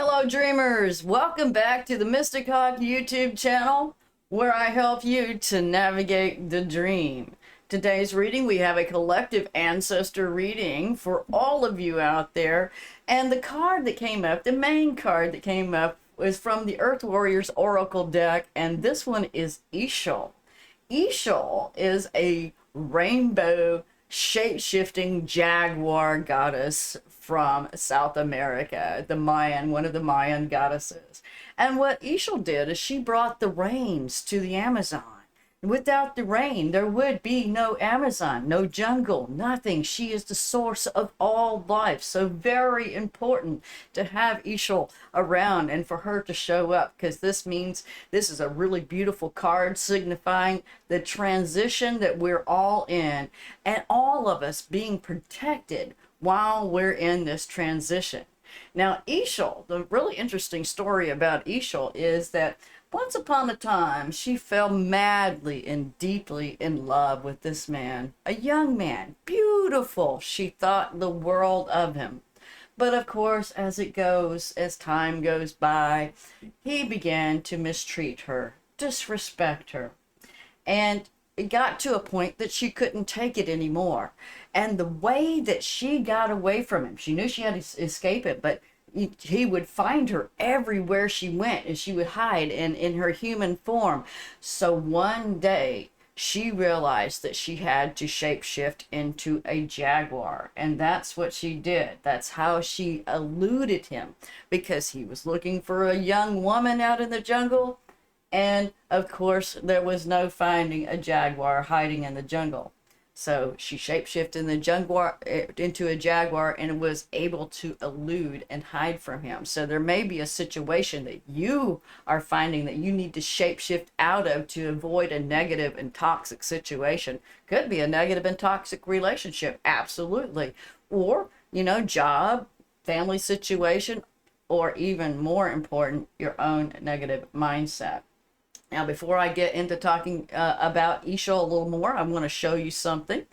Hello, dreamers. Welcome back to the Mystic Hawk YouTube channel, where I help you to navigate the dream. Today's reading, we have a collective ancestor reading for all of you out there. And the card that came up, the main card that came up, was from the Earth Warriors Oracle deck. And this one is Isho. Isho is a rainbow shape-shifting jaguar goddess from South America, one of the Mayan goddesses. And what Isho did is she brought the rains to the Amazon. Without the rain, there would be no Amazon, no jungle, nothing. She is the source of all life. So very important to have Isho around and for her to show up, because this means this is a really beautiful card signifying the transition that we're all in, and all of us being protected while we're in this transition. Now, Isho, the really interesting story about Isho is that once upon a time, she fell madly and deeply in love with this man, a young man, beautiful. She thought the world of him. But of course, as time goes by, he began to mistreat her, disrespect her. And it got to a point that she couldn't take it anymore. And the way that she got away from him, she knew she had to escape it, but he would find her everywhere she went, and she would hide in her human form. So one day she realized that she had to shapeshift into a jaguar, and that's what she did. That's how she eluded him, because he was looking for a young woman out in the jungle, and of course there was no finding a jaguar hiding in the jungle. So she shapeshifted into a jaguar and was able to elude and hide from him. So there may be a situation that you are finding that you need to shapeshift out of to avoid a negative and toxic situation. Could be a negative and toxic relationship, absolutely. Or, job, family situation, or even more important, your own negative mindset. Now, before I get into talking about Isho a little more, I'm going to show you something.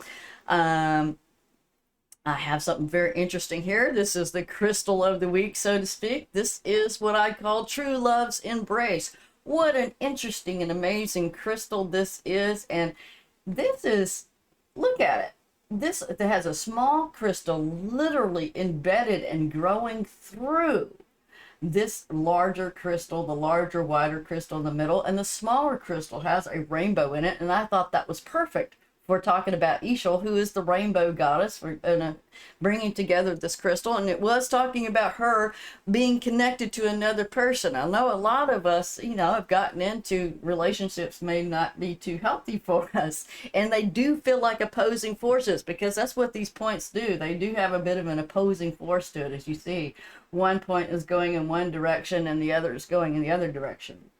I have something very interesting here. This is the crystal of the week, so to speak. This is what I call True Love's Embrace. What an interesting and amazing crystal this is. And this is, look at it. This has a small crystal literally embedded and growing through this larger crystal, the larger, wider crystal in the middle, and the smaller crystal has a rainbow in it. And I thought that was perfect for talking about Isho, who is the rainbow goddess, for bringing together this crystal. And it was talking about her being connected to another person. I know a lot of us, have gotten into relationships may not be too healthy for us, and they do feel like opposing forces, because that's what these points do. They do have a bit of an opposing force to it. As you see, one point is going in one direction and the other is going in the other direction.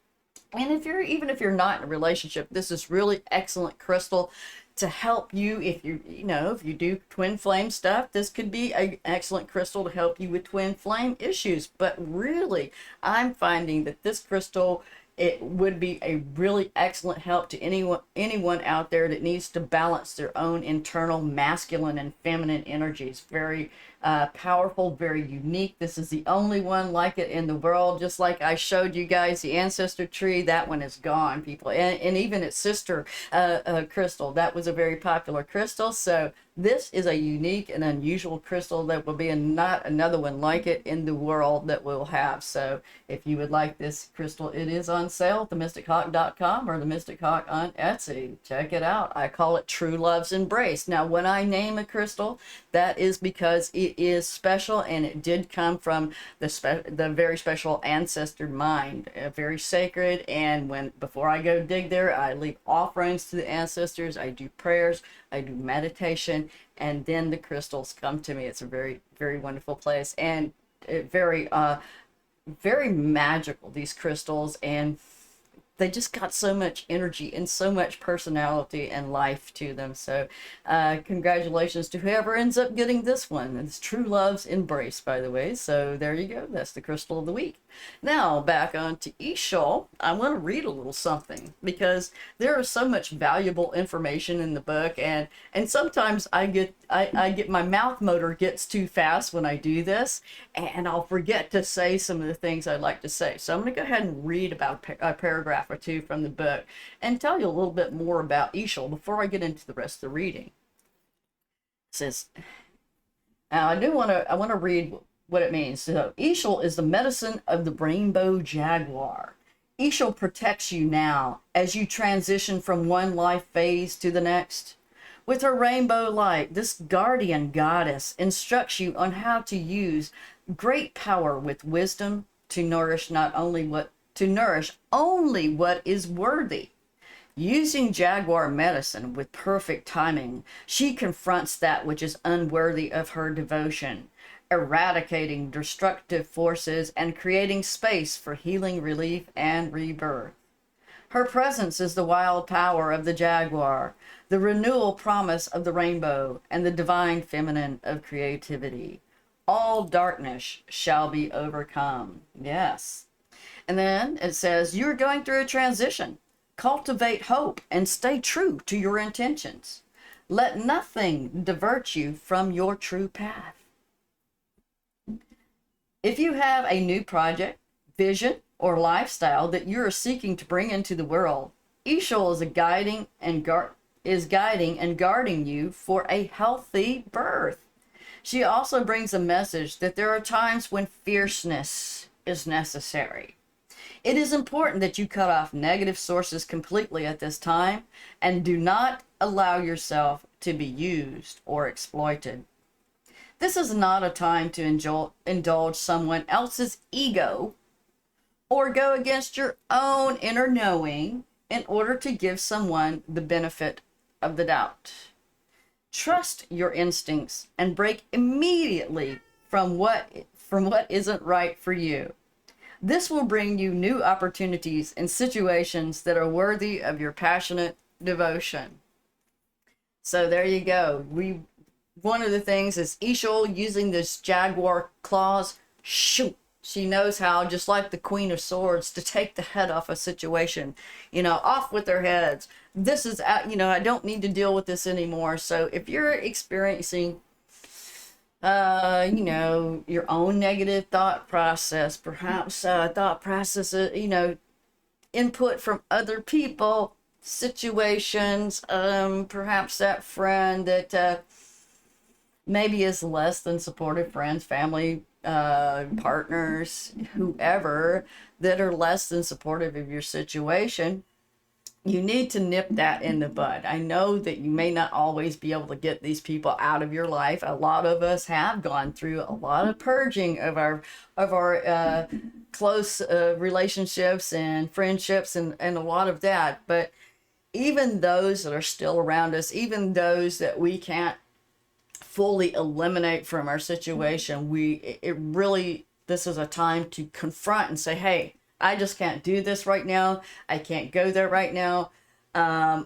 And even if you're not in a relationship, this is really excellent crystal to help you. If you do twin flame stuff, this could be an excellent crystal to help you with twin flame issues. But really, I'm finding that this crystal, it would be a really excellent help to anyone out there that needs to balance their own internal masculine and feminine energies. Very powerful, very unique. This is the only one like it in the world. Just like I showed you guys the ancestor tree, that one is gone, people. And even its sister crystal, that was a very popular crystal. So this is a unique and unusual crystal that will be not another one like it in the world that we'll have. So if you would like this crystal, it is on sale at themystichawk.com or the Mystic Hawk on Etsy. Check it out. I call it True Love's Embrace. Now, when I name a crystal, that is because it is special, and it did come from the very special ancestor mind, very sacred. And before I go dig there, I leave offerings to the ancestors. I do prayers, I do meditation, and then the crystals come to me. It's a very, very wonderful place, and very magical, these crystals. And they just got so much energy and so much personality and life to them. So congratulations to whoever ends up getting this one. It's True Love's Embrace, by the way. So there you go. That's the crystal of the week. Now back on to Isho. I want to read a little something because there is so much valuable information in the book, and sometimes I get my mouth motor gets too fast when I do this, and I'll forget to say some of the things I'd like to say. So I'm going to go ahead and read about a paragraph or two from the book and tell you a little bit more about Isho before I get into the rest of the reading. It says, now I want to read what it means. So Isho is the medicine of the Rainbow Jaguar. Isho protects you now as you transition from one life phase to the next. With her rainbow light, this guardian goddess instructs you on how to use great power with wisdom to nourish only what is worthy. Using Jaguar medicine with perfect timing, she confronts that which is unworthy of her devotion, eradicating destructive forces and creating space for healing, relief, and rebirth. Her presence is the wild power of the jaguar, the renewal promise of the rainbow, and the divine feminine of creativity. All darkness shall be overcome. Yes. And then it says, you're going through a transition. Cultivate hope and stay true to your intentions. Let nothing divert you from your true path. If you have a new project, vision, or lifestyle that you are seeking to bring into the world, Isho is guiding and guarding you for a healthy birth. She also brings a message that there are times when fierceness is necessary. It is important that you cut off negative sources completely at this time and do not allow yourself to be used or exploited. This is not a time to indulge someone else's ego or go against your own inner knowing in order to give someone the benefit of the doubt. Trust your instincts and break immediately from what isn't right for you. This will bring you new opportunities and situations that are worthy of your passionate devotion. So there you go. One of the things is Isho using this jaguar claws. Shoot. She knows how, just like the Queen of Swords, to take the head off a situation, off with their heads. This is, I don't need to deal with this anymore. So if you're experiencing, your own negative thought process, perhaps thought processes, input from other people, situations, perhaps that friend that maybe is less than supportive, friends, family, partners, whoever, that are less than supportive of your situation, you need to nip that in the bud. I know that you may not always be able to get these people out of your life. A lot of us have gone through a lot of purging of our close relationships and friendships and a lot of that. But even those that are still around us, even those that we can't fully eliminate from our situation, this is a time to confront and say, hey, I just can't do this right now. I can't go there right now.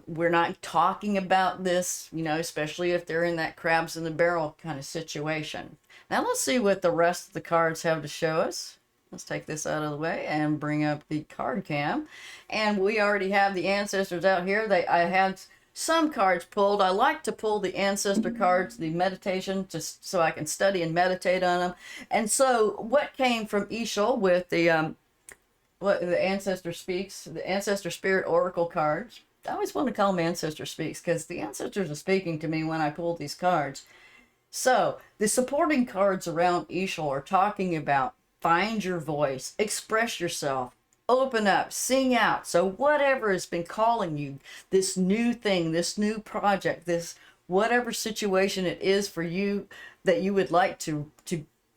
We're not talking about this, especially if they're in that crabs in the barrel kind of situation. Now let's see what the rest of the cards have to show us. Let's take this out of the way and bring up the card cam. And we already have the ancestors out here. I had some cards pulled. I like to pull the ancestor cards, the meditation, just so I can study and meditate on them. And so what came from Isho with the Ancestor Speaks, the Ancestor Spirit Oracle cards. I always want to call them Ancestor Speaks because the ancestors are speaking to me when I pull these cards. So the supporting cards around Isho are talking about find your voice, express yourself, open up, sing out. So whatever has been calling you, this new thing, this new project, this whatever situation it is for you that you would like to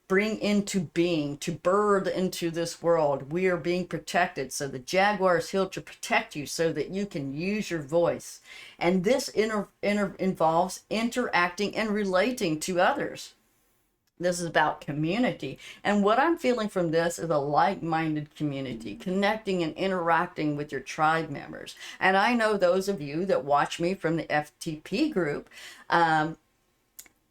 bring into being, to birth into this world, we are being protected. So the jaguar is here to protect you so that you can use your voice. And this involves interacting and relating to others. This is about community. And what I'm feeling from this is a like-minded community, connecting and interacting with your tribe members. And I know those of you that watch me from the FTP group,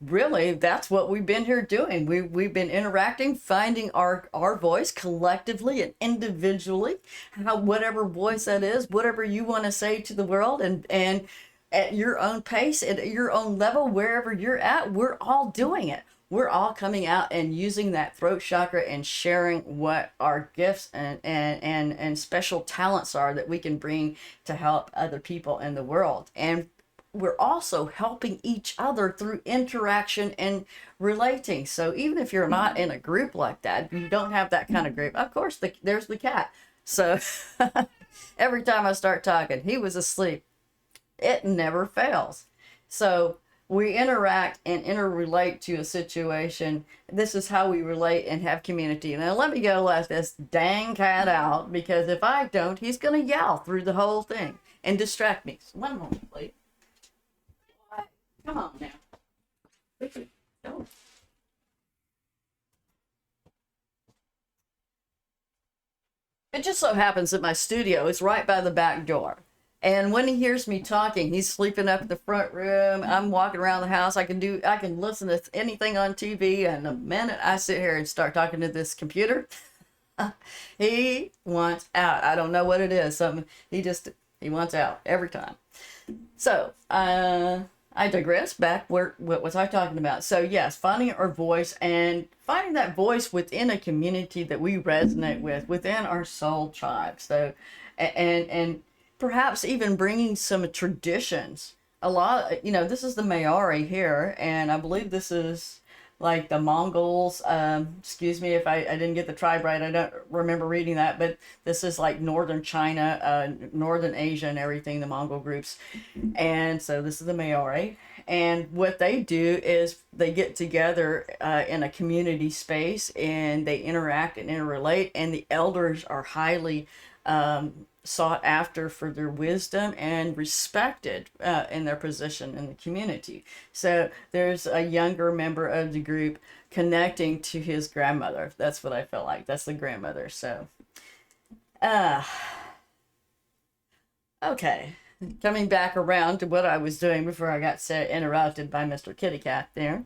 really, that's what we've been here doing. We've been interacting, finding our voice collectively and individually, whatever voice that is, whatever you want to say to the world, and at your own pace, at your own level, wherever you're at, we're all doing it. We're all coming out and using that throat chakra and sharing what our gifts and special talents are that we can bring to help other people in the world. And we're also helping each other through interaction and relating. So even if you're not in a group like that, you don't have that kind of group, of course, there's the cat. So every time I start talking, he was asleep. It never fails. So we interact and interrelate to a situation. This is how we relate and have community. Now let me go let this dang cat out, because if I don't, he's going to yell through the whole thing and distract me. So one moment, please. Come on now. Go. It just so happens that my studio is right by the back door. And when he hears me talking, he's sleeping up in the front room. I'm walking around the house. I can listen to anything on TV. And the minute I sit here and start talking to this computer, he wants out. I don't know what it is. He wants out every time. So, I digress. Back what was I talking about? So yes, finding our voice and finding that voice within a community that we resonate with, within our soul tribe. So, and perhaps even bringing some traditions. A lot, this is the Maori here, and I believe this is like the Mongols. Excuse me if I didn't get the tribe right. I don't remember reading that, but this is like northern China, northern Asia and everything, the Mongol groups. And so this is the Maori. And what they do is they get together in a community space, and they interact and interrelate, and the elders are highly sought after for their wisdom and respected in their position in the community. So there's a younger member of the group connecting to his grandmother. That's what I felt like. That's the grandmother. So, okay. Coming back around to what I was doing before I got interrupted by Mr. Kitty Cat there.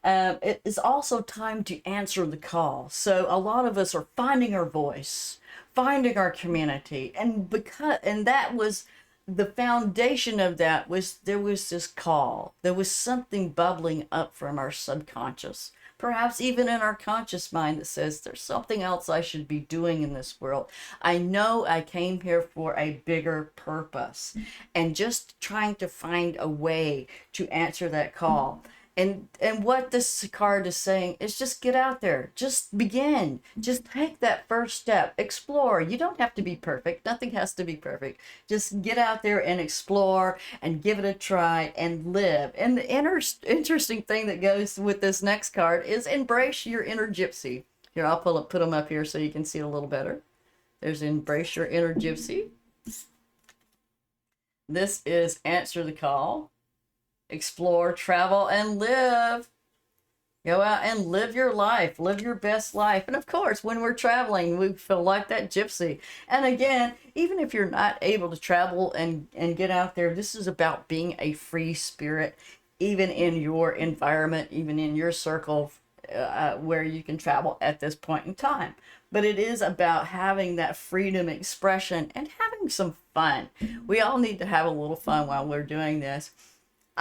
It is also time to answer the call. So a lot of us are finding our voice, finding our community, and that was the foundation of that. There was this call. There was something bubbling up from our subconscious, perhaps even in our conscious mind, that says there's something else I should be doing in this world. I know I came here for a bigger purpose, and just trying to find a way to answer that call. And what this card is saying is just get out there, just begin, just take that first step, explore. You don't have to be perfect. Nothing has to be perfect. Just get out there and explore and give it a try and live. And the interesting thing that goes with this next card is embrace your inner gypsy. Here, I'll put them up here so you can see it a little better. There's embrace your inner gypsy. This is answer the call. Explore, travel, and live. Go out and live your life. Live your best life. And of course, when we're traveling, we feel like that gypsy. And again, even if you're not able to travel and get out there, this is about being a free spirit, even in your environment, even in your circle where you can travel at this point in time. But it is about having that freedom expression and having some fun. We all need to have a little fun while we're doing this.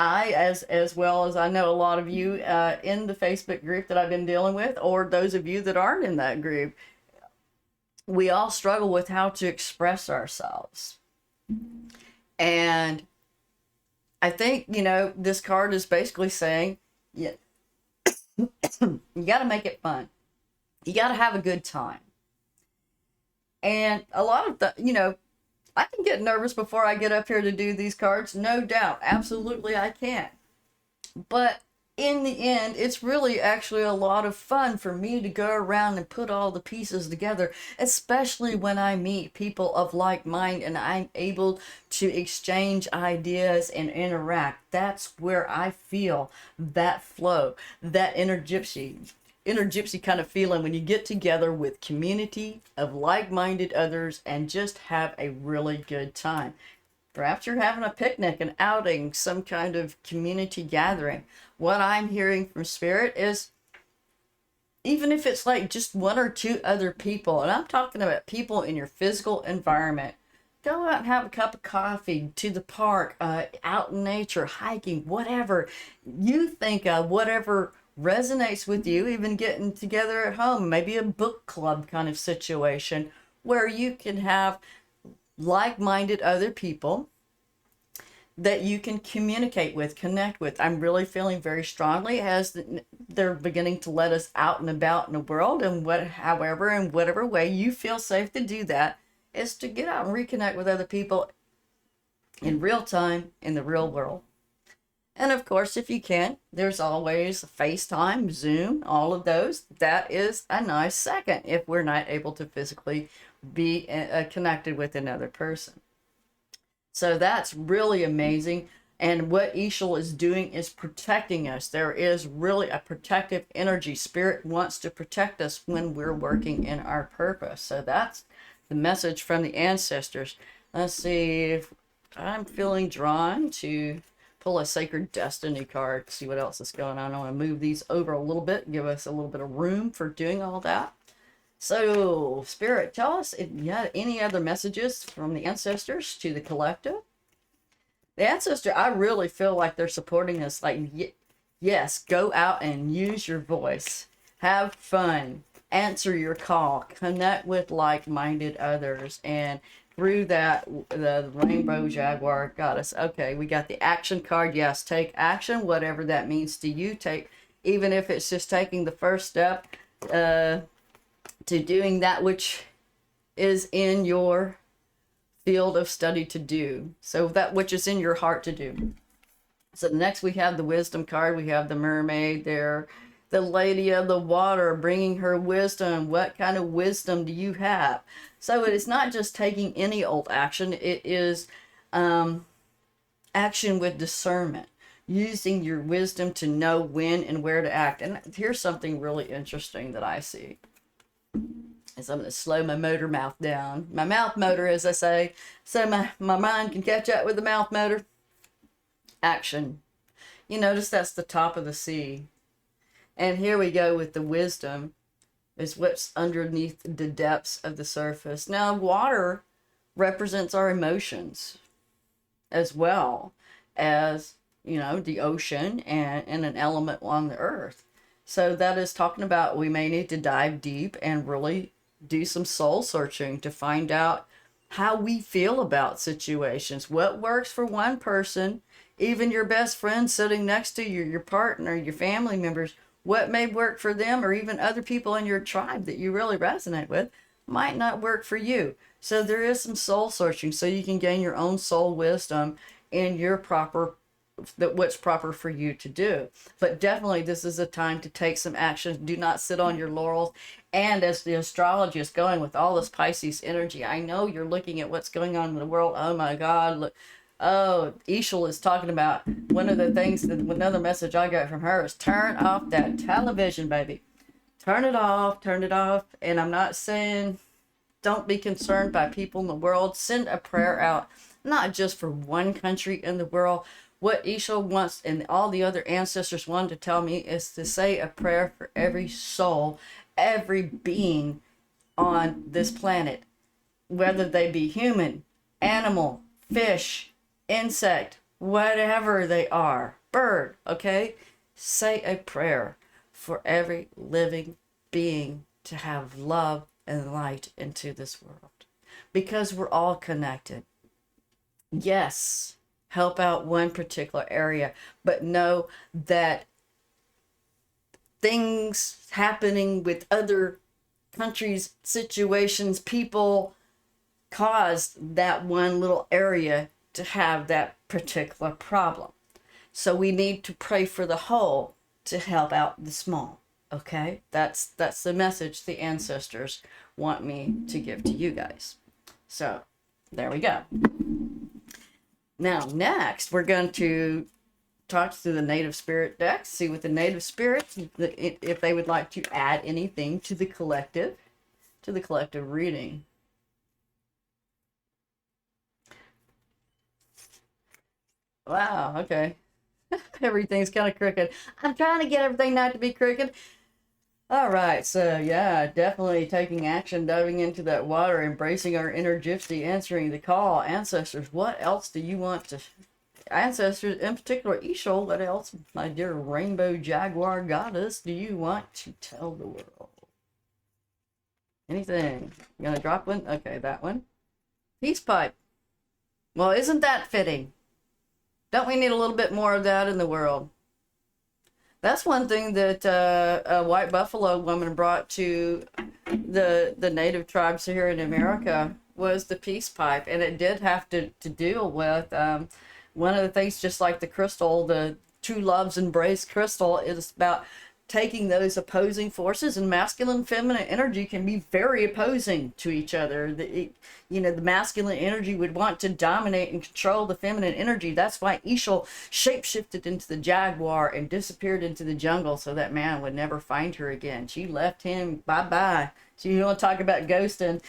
As well as I know a lot of you in the Facebook group that I've been dealing with, or those of you that aren't in that group, we all struggle with how to express ourselves. And I think, this card is basically saying, you got to make it fun. You got to have a good time. And a lot of the, I can get nervous before I get up here to do these cards, no doubt. Absolutely, I can. But in the end, it's really actually a lot of fun for me to go around and put all the pieces together, especially when I meet people of like mind and I'm able to exchange ideas and interact. That's where I feel that flow, that inner gypsy kind of feeling when you get together with community of like-minded others and just have a really good time. Perhaps you're having a picnic, an outing, some kind of community gathering. What I'm hearing from Spirit is, even if it's like just one or two other people, and I'm talking about people in your physical environment, go out and have a cup of coffee, to the park, out in nature, hiking, whatever you think of, whatever resonates with you, even getting together at home, maybe a book club kind of situation where you can have like-minded other people that you can communicate with, connect with. I'm really feeling very strongly as they're beginning to let us out and about in the world, and however, in whatever way you feel safe to do that, is to get out and reconnect with other people in real time in the real world. And of course, if you can, there's always FaceTime, Zoom, all of those. That is a nice second if we're not able to physically be connected with another person. So that's really amazing. And what IXCHEL is doing is protecting us. There is really a protective energy. Spirit wants to protect us when we're working in our purpose. So that's the message from the ancestors. Let's see if I'm feeling drawn to pull a Sacred Destiny card, see what else is going on. I want to move these over a little bit, give us a little bit of room for doing all that. So, Spirit, tell us if you had any other messages from the ancestors to the collective. The ancestor, I really feel like they're supporting us. Like, yes, go out and use your voice. Have fun. Answer your call. Connect with like-minded others. And through that, the Rainbow Jaguar got us. Okay, we got the action card. Yes, take action, whatever that means to you. Take, even if it's just taking the first step to doing that which is in your field of study to do. So that which is in your heart to do. So next we have the wisdom card. We have the mermaid there. The lady of the water bringing her wisdom. What kind of wisdom do you have? So it is not just taking any old action. It is action with discernment. Using your wisdom to know when and where to act. And here's something really interesting that I see. As I'm going to slow my motor mouth down. My mouth motor, as I say, so my mind can catch up with the mouth motor. Action. You notice that's the top of the sea. And here we go with the wisdom, is what's underneath the depths of the surface. Now, water represents our emotions as well as, you know, the ocean and an element on the earth. So that is talking about we may need to dive deep and really do some soul searching to find out how we feel about situations. What works for one person, even your best friend sitting next to you, your partner, your family members, what may work for them, or even other people in your tribe that you really resonate with, might not work for you. So there is some soul searching so you can gain your own soul wisdom in your what's proper for you to do. But definitely this is a time to take some action. Do not sit on your laurels. And as the astrology is going with all this Pisces energy, I know you're looking at what's going on in the world. Oh my God, look. Oh, IXCHEL is talking about one of the things, another message I got from her is turn off that television, baby. Turn it off, turn it off. And I'm not saying don't be concerned by people in the world. Send a prayer out, not just for one country in the world. What IXCHEL wants and all the other ancestors wanted to tell me is to say a prayer for every soul, every being on this planet, whether they be human, animal, fish, insect, whatever they are, bird, okay? Say a prayer for every living being to have love and light into this world, because we're all connected. Yes, help out one particular area, but know that things happening with other countries, situations, people caused that one little area to have that particular problem. So we need to pray for the whole, to help out the small. Okay, that's the message the ancestors want me to give to you guys. So there we go. Now next we're going to talk through the native spirit deck, see what the native spirits, if they would like to add anything to the collective reading. Wow, okay. Everything's kind of crooked. I'm trying to get everything not to be crooked. All right, so yeah, definitely taking action, diving into that water, embracing our inner gypsy, answering the call. Ancestors, what else do you want to... Ancestors, in particular, Isho, what else, my dear Rainbow Jaguar goddess, do you want to tell the world? Anything? You gonna drop one? Okay, that one. Peace pipe. Well, isn't that fitting? Don't we need a little bit more of that in the world? That's one thing that a white buffalo woman brought to the native tribes here in America was the peace pipe, and it did have to deal with one of the things, just like the crystal, the True Love's Embrace crystal, is about taking those opposing forces, and masculine and feminine energy can be very opposing to each other. The masculine energy would want to dominate and control the feminine energy. That's why Isho shapeshifted into the jaguar and disappeared into the jungle so that man would never find her again. She left him, bye-bye. So you want to talk about ghosting?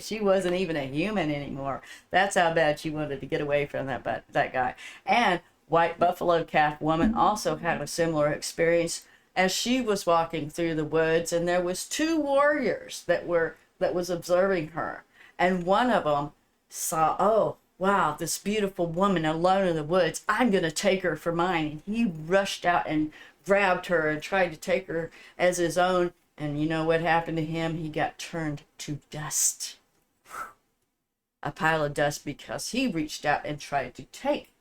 She wasn't even a human anymore. That's how bad she wanted to get away from that guy. And white buffalo calf woman also had a similar experience as she was walking through the woods, and there was two warriors that was observing her, and one of them saw, oh wow, this beautiful woman alone in the woods, I'm gonna take her for mine. And he rushed out and grabbed her and tried to take her as his own, and you know what happened to him? He got turned to dust, a pile of dust, because he reached out and tried to take.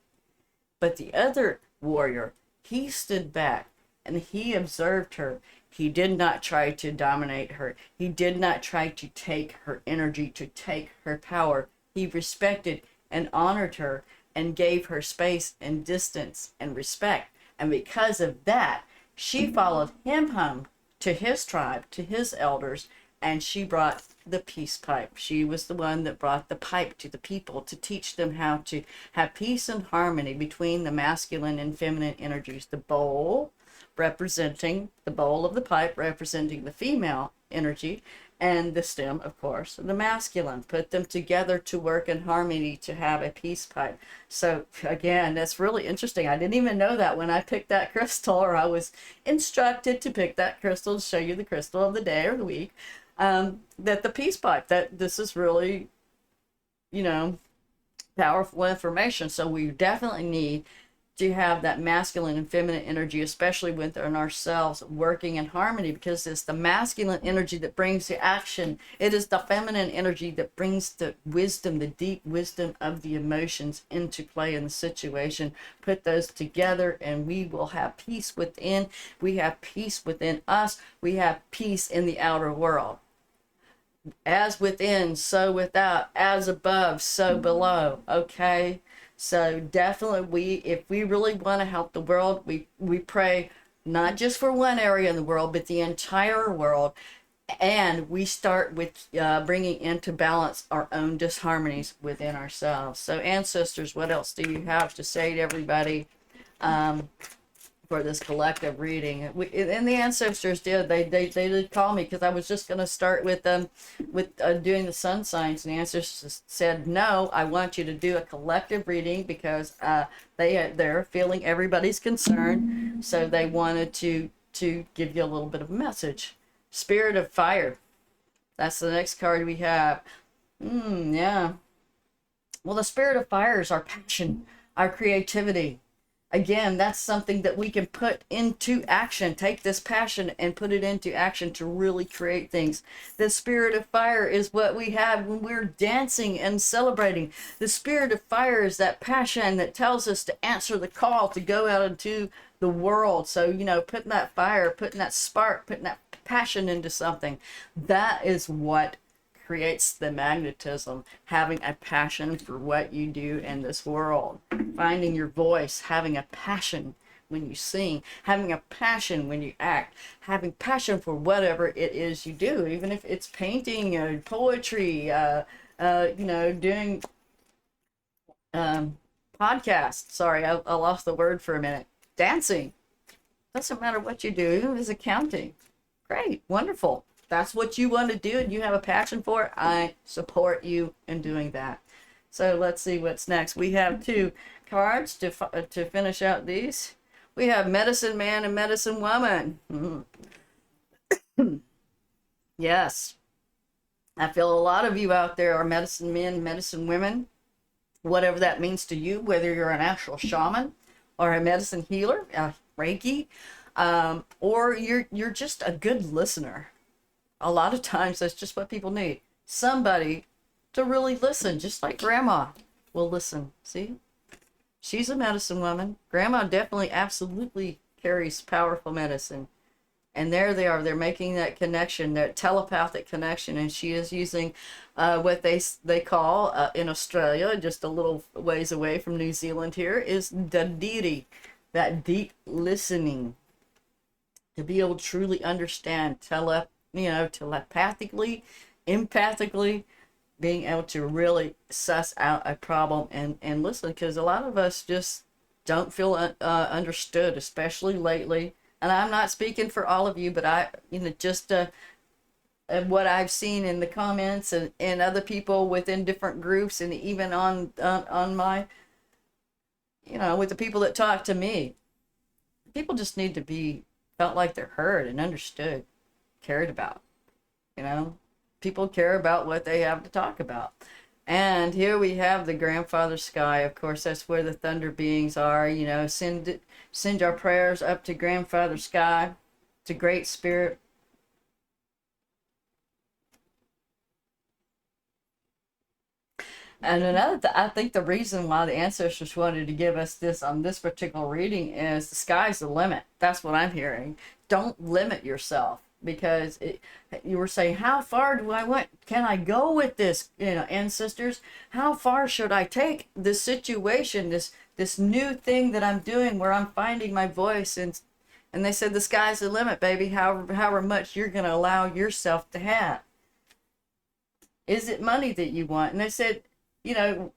But the other warrior, he stood back and he observed her. He did not try to dominate her. He did not try to take her energy, to take her power. He respected and honored her and gave her space and distance and respect. And because of that, she followed him home to his tribe, to his elders, and she brought the peace pipe. She was the one that brought the pipe to the people to teach them how to have peace and harmony between the masculine and feminine energies. The bowl representing the bowl of the pipe, representing the female energy, and the stem, of course, the masculine. Put them together to work in harmony to have a peace pipe. So again, that's really interesting. I didn't even know that when I picked that crystal, or I was instructed to pick that crystal to show you the crystal of the day or the week, that the peace pipe, that this is really, powerful information. So we definitely need to have that masculine and feminine energy, especially within ourselves, working in harmony, because it's the masculine energy that brings the action. It is the feminine energy that brings the wisdom, the deep wisdom of the emotions into play in the situation. Put those together and we will have peace within. We have peace within us. We have peace in the outer world. As within, so without. As above, so below. Okay? So definitely, if we really want to help the world, we pray not just for one area in the world, but the entire world. And we start with bringing into balance our own disharmonies within ourselves. So ancestors, what else do you have to say to everybody for this collective reading? And the ancestors did. They did call me, because I was just going to start with doing the sun signs, and the ancestors said, no, I want you to do a collective reading, because they're feeling everybody's concern, so they wanted to give you a little bit of a message. Spirit of fire. That's the next card we have. Yeah. Well, the spirit of fire is our passion, our creativity. Again, that's something that we can put into action. Take this passion and put it into action to really create things. The spirit of fire is what we have when we're dancing and celebrating. The spirit of fire is that passion that tells us to answer the call to go out into the world. So, putting that fire, putting that spark, putting that passion into something, that is what creates the magnetism. Having a passion for what you do in this world, finding your voice, having a passion when you sing, having a passion when you act, having passion for whatever it is you do, even if it's painting or poetry, doing podcasts. Sorry, I lost the word for a minute. Dancing. Doesn't matter what you do, even if it's accounting. Great, wonderful. That's what you want to do and you have a passion for it. I support you in doing that. So let's see what's next. We have 2 cards to finish out these. We have Medicine Man and Medicine Woman. Yes. I feel a lot of you out there are medicine men, medicine women, whatever that means to you, whether you're an actual shaman or a medicine healer, Reiki, or you're just a good listener. A lot of times that's just what people need. Somebody to really listen, just like Grandma will listen. See? She's a medicine woman. Grandma definitely, absolutely carries powerful medicine. And there they are. They're making that connection, that telepathic connection. And she is using what they call, in Australia, just a little ways away from New Zealand here, is dadiri, that deep listening. To be able to truly understand, telepathically, empathically, being able to really suss out a problem and listen, because a lot of us just don't feel understood, especially lately. And I'm not speaking for all of you, but just what I've seen in the comments and other people within different groups, and even on my, with the people that talk to me, people just need to be felt like they're heard and understood, cared about. People care about what they have to talk about. And here we have the Grandfather Sky. Of course, that's where the thunder beings are. Send our prayers up to Grandfather Sky, to Great Spirit. And I think the reason why the ancestors wanted to give us this on this particular reading is the sky's the limit. That's what I'm hearing. Don't limit yourself, because you were saying, how far do I want? Can I go with this? Ancestors, how far should I take this situation, this new thing that I'm doing where I'm finding my voice? And they said, the sky's the limit, baby. However much you're going to allow yourself to have. Is it money that you want? And they said,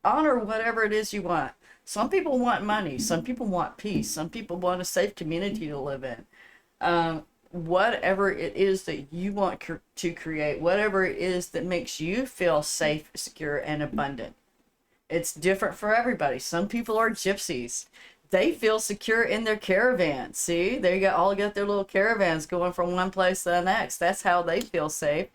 honor whatever it is you want. Some people want money. Some people want peace. Some people want a safe community to live in. Whatever it is that you want to create, whatever it is that makes you feel safe, secure, and abundant. It's different for everybody. Some people are gypsies. They feel secure in their caravans. See, they all got their little caravans going from one place to the next. That's how they feel safe.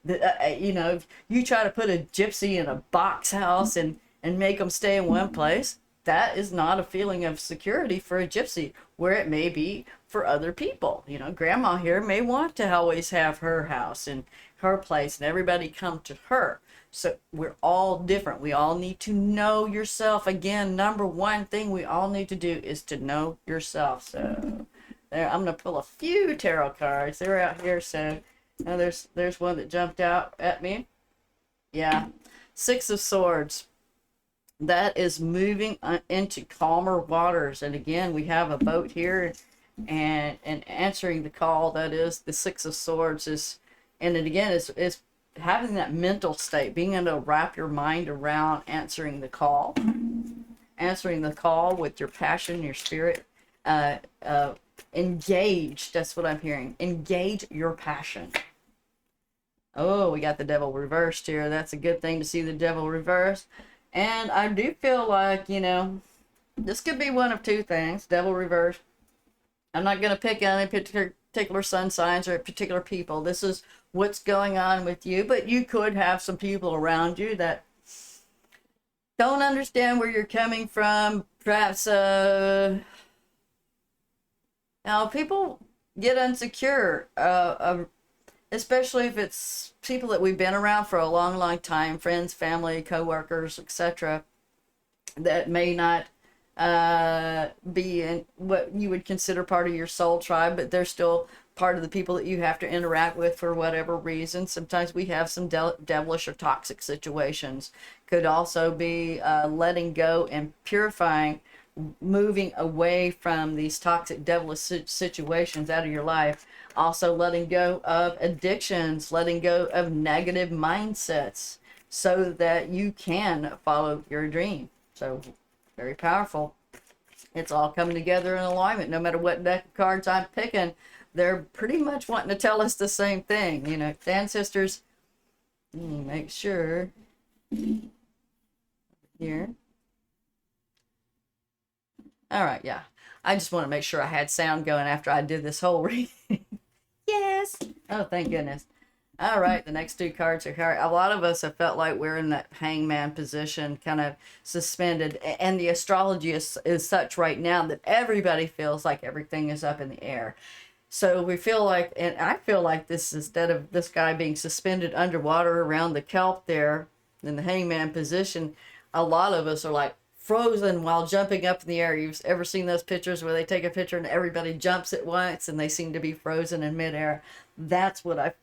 If you try to put a gypsy in a box house and make them stay in one place, that is not a feeling of security for a gypsy, where it may be for other people. Grandma here may want to always have her house and her place and everybody come to her. So we're all different. We all need to know yourself. Again, number one thing we all need to do is to know yourself. So there, I'm going to pull a few tarot cards. They're out here. So now there's one that jumped out at me. Yeah. 6 of Swords. That is moving into calmer waters. And again, we have a boat here and answering the call. That is the 6 of Swords is, and it again is having that mental state, being able to wrap your mind around answering the call with your passion, your spirit, engaged. That's what I'm hearing. Engage your passion. Oh, we got the Devil reversed here. That's a good thing to see the Devil reversed. And I do feel like, this could be one of two things. Devil reversed. I'm not going to pick any particular sun signs or particular people. This is what's going on with you. But you could have some people around you that don't understand where you're coming from. Perhaps, now people get insecure, especially if it's people that we've been around for a long, long time, friends, family, co-workers, etc., that may not be in what you would consider part of your soul tribe, but they're still part of the people that you have to interact with for whatever reason. Sometimes we have some devilish or toxic situations. Could also be letting go and purifying moving away from these toxic devilish situations out of your life. Also letting go of addictions, letting go of negative mindsets so that you can follow your dream. So very powerful. It's all coming together in alignment. No matter what deck of cards I'm picking, they're pretty much wanting to tell us the same thing. You know, the ancestors, make sure here. All right, yeah. I just want to make sure I had sound going after I did this whole reading. Yes. Oh, thank goodness. All right, the next two cards are here. A lot of us have felt like we're in that hangman position, kind of suspended. And the astrology is such right now that everybody feels like everything is up in the air. So we feel like, and I feel like this, instead of this guy being suspended underwater around the kelp there in the hangman position, a lot of us are like frozen while jumping up in the air. You've ever seen those pictures where they take a picture and everybody jumps at once and they seem to be frozen in midair? That's what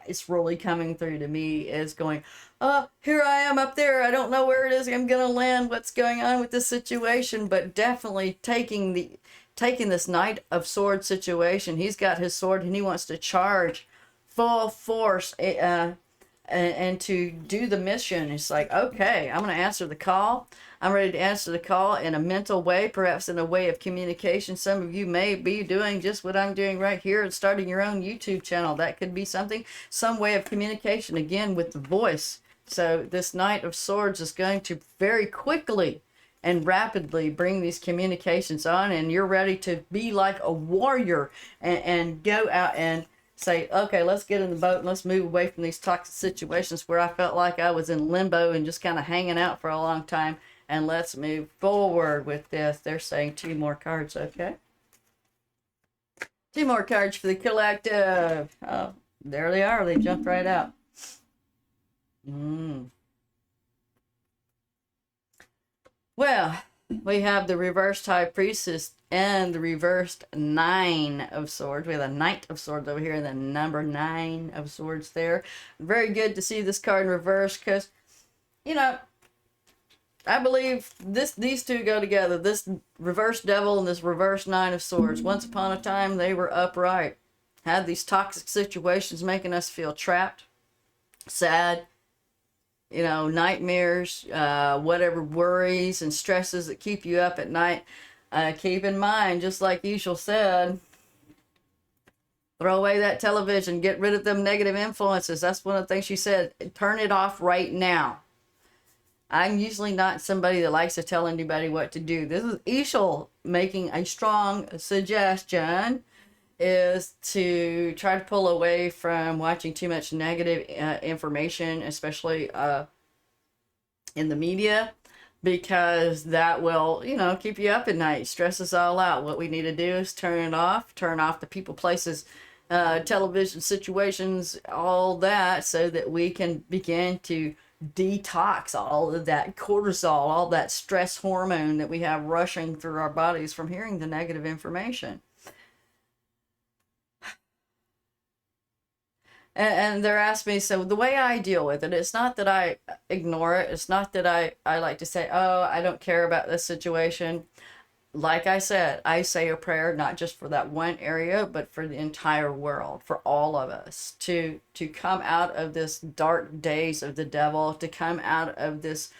is really coming through to me, is going, oh, here I am up there. I don't know where it is I'm going to land. What's going on with this situation? But definitely taking this Knight of Swords situation. He's got his sword and he wants to charge full force and to do the mission. It's like, okay, I'm going to answer the call. I'm ready to answer the call in a mental way, perhaps in a way of communication. Some of you may be doing just what I'm doing right here and starting your own YouTube channel. That could be something, some way of communication, again, with the voice. So this Knight of Swords is going to very quickly and rapidly bring these communications on, and you're ready to be like a warrior and go out and say, okay, let's get in the boat and let's move away from these toxic situations where I felt like I was in limbo and just kind of hanging out for a long time. And let's move forward with this. They're saying 2 more cards, okay? 2 more cards for the collective. Oh, there they are. They jumped right out. Well, we have the reversed High Priestess and the reversed 9 of Swords. We have the Knight of Swords over here and the number 9 of Swords there. Very good to see this card in reverse because, you know, I believe these two go together. This reverse devil and this reverse 9 of Swords. Once upon a time, they were upright. Had these toxic situations making us feel trapped, sad, you know, nightmares, whatever worries and stresses that keep you up at night. Keep in mind, just like Isho said, throw away that television. Get rid of them negative influences. That's one of the things she said. Turn it off right now. I'm usually not somebody that likes to tell anybody what to do. This is Isho making a strong suggestion, is to try to pull away from watching too much negative information, especially in the media, because that will, you know, keep you up at night, stress us all out. What we need to do is turn off the people, places, television situations, all that, so that we can begin to detox all of that cortisol, all that stress hormone that we have rushing through our bodies from hearing the negative information. And they're asking me, so the way I deal with it, it's not that I ignore it. It's not that I like to say, oh, I don't care about this situation. Like I said, I say a prayer, not just for that one area, but for the entire world, for all of us, to come out of this dark days of the devil, to come out of this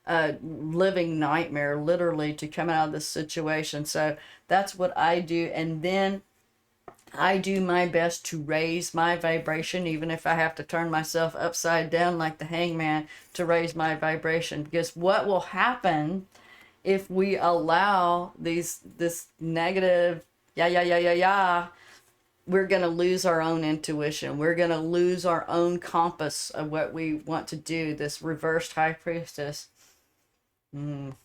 living nightmare, literally, to come out of this situation. So that's what I do. And then I do my best to raise my vibration, even if I have to turn myself upside down like the hangman to raise my vibration. Because what will happen if we allow this negative, we're going to lose our own intuition. We're going to lose our own compass of what we want to do. This reversed High Priestess. Okay.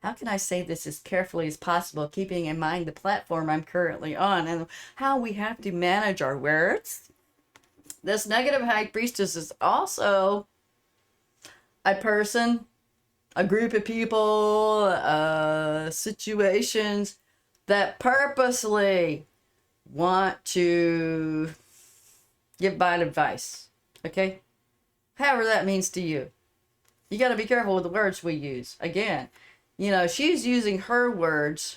How can I say this as carefully as possible, keeping in mind the platform I'm currently on and how we have to manage our words? This negative High Priestess is also a person, a group of people, situations that purposely want to give bad advice. Okay? However that means to you. You got to be careful with the words we use. Again, you know, she's using her words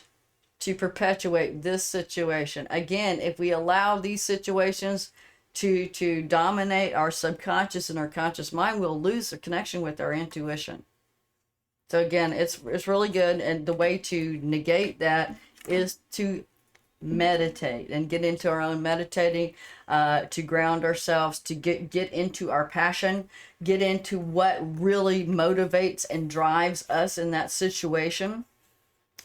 to perpetuate this situation. Again, if we allow these situations to dominate our subconscious and our conscious mind, we'll lose the connection with our intuition. So again, it's really good, and the way to negate that is to meditate and get into our own meditating, to ground ourselves, to get into our passion, get into what really motivates and drives us in that situation.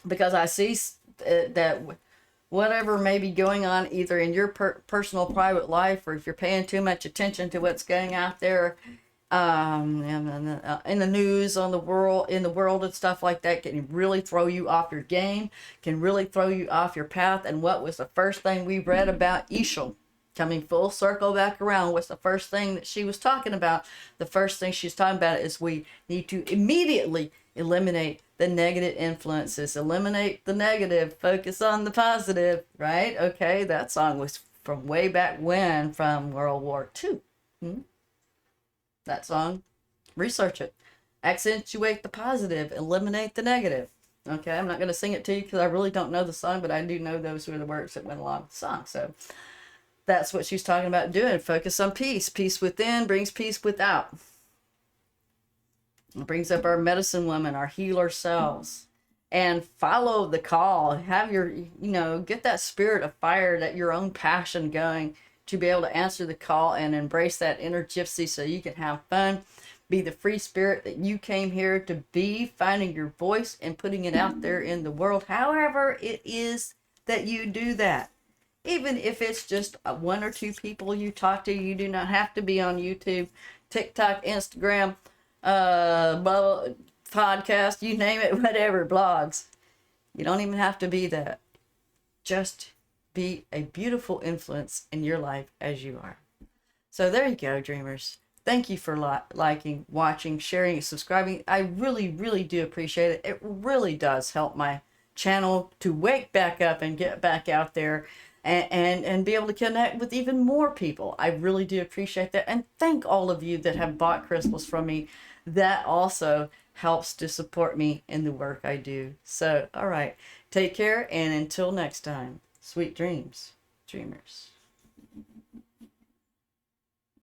Because I see that whatever may be going on either in your personal private life, or if you're paying too much attention to what's going out there in the news, in the world and stuff like that, can really throw you off your game, can really throw you off your path. And what was the first thing we read about Isho? Coming full circle back around, what's the first thing that she was talking about? The first thing she's talking about is we need to immediately eliminate the negative influences. Eliminate the negative, focus on the positive, right? Okay, that song was from way back when, from World War II. That song, research it. Accentuate the positive, eliminate the negative. Okay, I'm not going to sing it to you because I really don't know the song, but I do know those were the words that went along with the song. So that's what she's talking about doing. Focus on peace. Peace within brings peace without. It brings up our medicine woman, our healer selves. And follow the call. Have your, get that spirit of fire, that your own passion going, to be able to answer the call and embrace that inner gypsy so you can have fun. Be the free spirit that you came here to be, finding your voice and putting it out there in the world. However it is that you do that. Even if it's just one or two people you talk to, you do not have to be on YouTube, TikTok, Instagram, podcast, you name it, whatever, blogs. You don't even have to be that. Just be a beautiful influence in your life as you are. So there you go, dreamers. Thank you for liking, watching, sharing, subscribing. I really, really do appreciate it. It really does help my channel to wake back up and get back out there and be able to connect with even more people. I really do appreciate that. And thank all of you that have bought crystals from me. That also helps to support me in the work I do. So, all right. Take care, and until next time, sweet dreams, dreamers.